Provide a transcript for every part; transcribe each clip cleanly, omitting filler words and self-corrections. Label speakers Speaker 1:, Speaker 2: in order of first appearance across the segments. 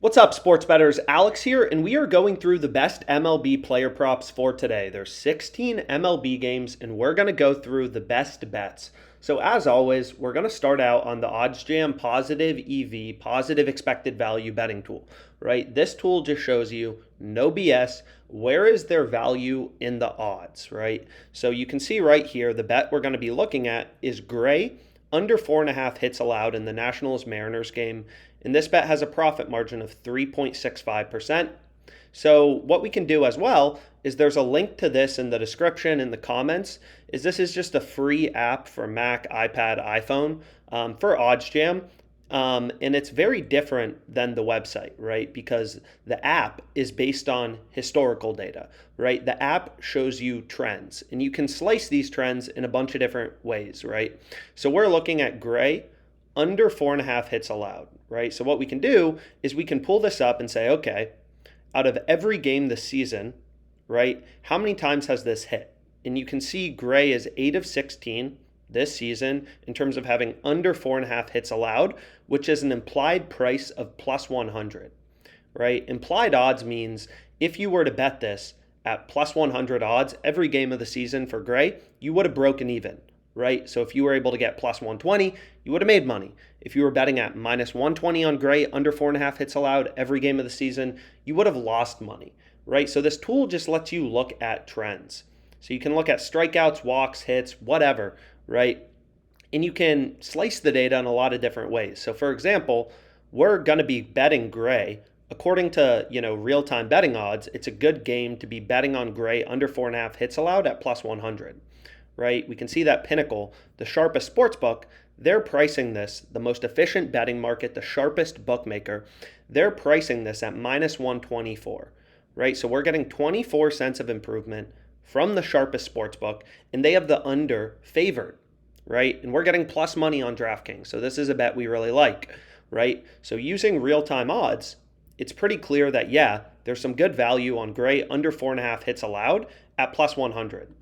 Speaker 1: What's up, sports bettors? Alex here, and we are going through the best MLB player props for today. There's 16 MLB games, and we're going to go through the best bets. So as always, we're going to start out on the OddsJam Positive EV, positive expected value betting tool, right? This tool just shows you, no BS, where is their value in the odds, right? So you can see right here, the bet we're going to be looking at is Gray, under 4.5 hits allowed in the Nationals-Mariners game. And this bet has a profit margin of 3.65%. So what we can do as well is there's a link to this in the description in the comments. This is just a free app for Mac, iPad, iPhone for OddsJam. And it's very different than the website, right? Because the app is based on historical data, right? The app shows you trends, and you can slice these trends in a bunch of different ways, right? So we're looking at Gray, under 4.5 hits allowed, right? So what we can do is we can pull this up and say, okay, out of every game this season, right, how many times has this hit? And you can see Gray is 8 of 16 this season in terms of having under 4.5 hits allowed, which is an implied price of plus 100, right? Implied odds means if you were to bet this at plus 100 odds every game of the season for Gray, you would have broken even, right? So if you were able to get plus 120, you would have made money. If you were betting at minus 120 on Gray, under 4.5 hits allowed every game of the season, you would have lost money, right? So this tool just lets you look at trends. So you can look at strikeouts, walks, hits, whatever, right? And you can slice the data in a lot of different ways. So for example, we're going to be betting Gray. According to, real-time betting odds, it's a good game to be betting on Gray under 4.5 hits allowed at plus 100. Right? We can see that Pinnacle, the sharpest sportsbook, they're pricing this, the most efficient betting market, the sharpest bookmaker, they're pricing this at minus 124, right? So we're getting 24 cents of improvement from the sharpest sportsbook, and they have the under favored, right? And we're getting plus money on DraftKings. So this is a bet we really like, right? So using real-time odds, it's pretty clear that, yeah, there's some good value on Gray under 4.5 hits allowed at plus 100.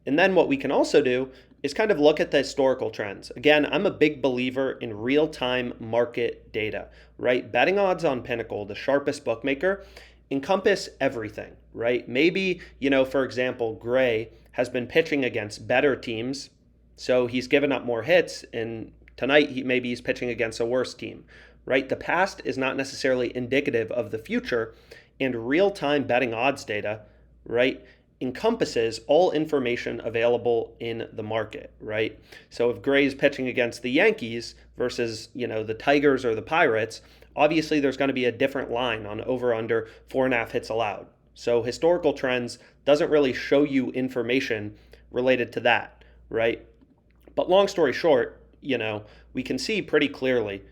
Speaker 1: And then what we can also do is kind of look at the historical trends. Again, I'm a big believer in real-time market data, right? Betting odds on Pinnacle, the sharpest bookmaker, encompass everything, right? Maybe, for example, Gray has been pitching against better teams, so he's given up more hits, and tonight maybe he's pitching against a worse team, right? The past is not necessarily indicative of the future, and real-time betting odds data, right, encompasses all information available in the market, right? So if Gray's pitching against the Yankees versus, the Tigers or the Pirates, obviously there's going to be a different line on over under 4.5 hits allowed. So historical trends doesn't really show you information related to that, right? But long story short, we can see pretty clearly,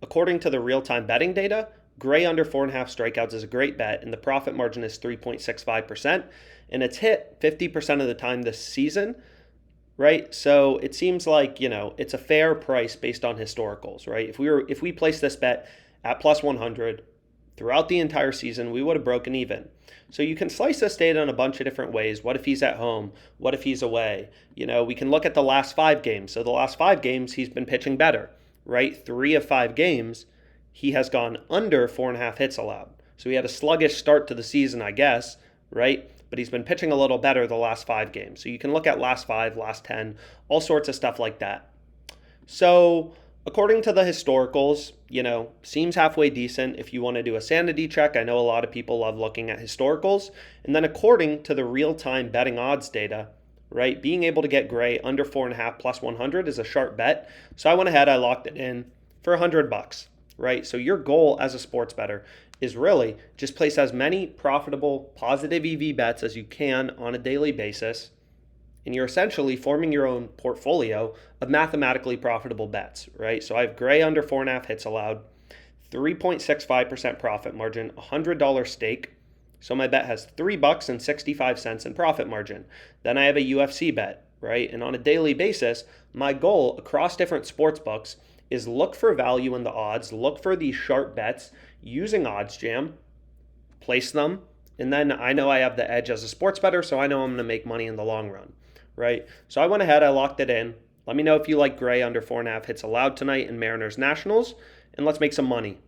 Speaker 1: according to the real-time betting data, Gray under 4.5 strikeouts is a great bet, and the profit margin is 3.65%, and it's hit 50% of the time this season, right? So it seems like, it's a fair price based on historicals, right? If we place this bet at plus 100 throughout the entire season, we would have broken even. So you can slice this data in a bunch of different ways. What if he's at home? What if he's away? We can look at the last 5 games. So the last 5 games, he's been pitching better, right? 3 of 5 games, he has gone under 4.5 hits allowed. So he had a sluggish start to the season, I guess, right? But he's been pitching a little better the last 5 games. So you can look at last 5, last 10, all sorts of stuff like that. So according to the historicals, seems halfway decent if you want to do a sanity check. I know a lot of people love looking at historicals. And then according to the real-time betting odds data, right, being able to get Gray under 4.5 plus 100 is a sharp bet. So I went ahead, I locked it in for $100. Right? So your goal as a sports bettor is really just place as many profitable positive EV bets as you can on a daily basis. And you're essentially forming your own portfolio of mathematically profitable bets, right? So I have Gray under 4.5 hits allowed, 3.65% profit margin, $100 stake. So my bet has $3.65 in profit margin. Then I have a UFC bet, right? And on a daily basis, my goal across different sports books is look for value in the odds, look for these sharp bets using OddsJam, place them, and then I know I have the edge as a sports bettor, so I know I'm going to make money in the long run, right? So I went ahead, I locked it in. Let me know if you like Gray under 4.5 hits allowed tonight in Mariners Nationals, and let's make some money.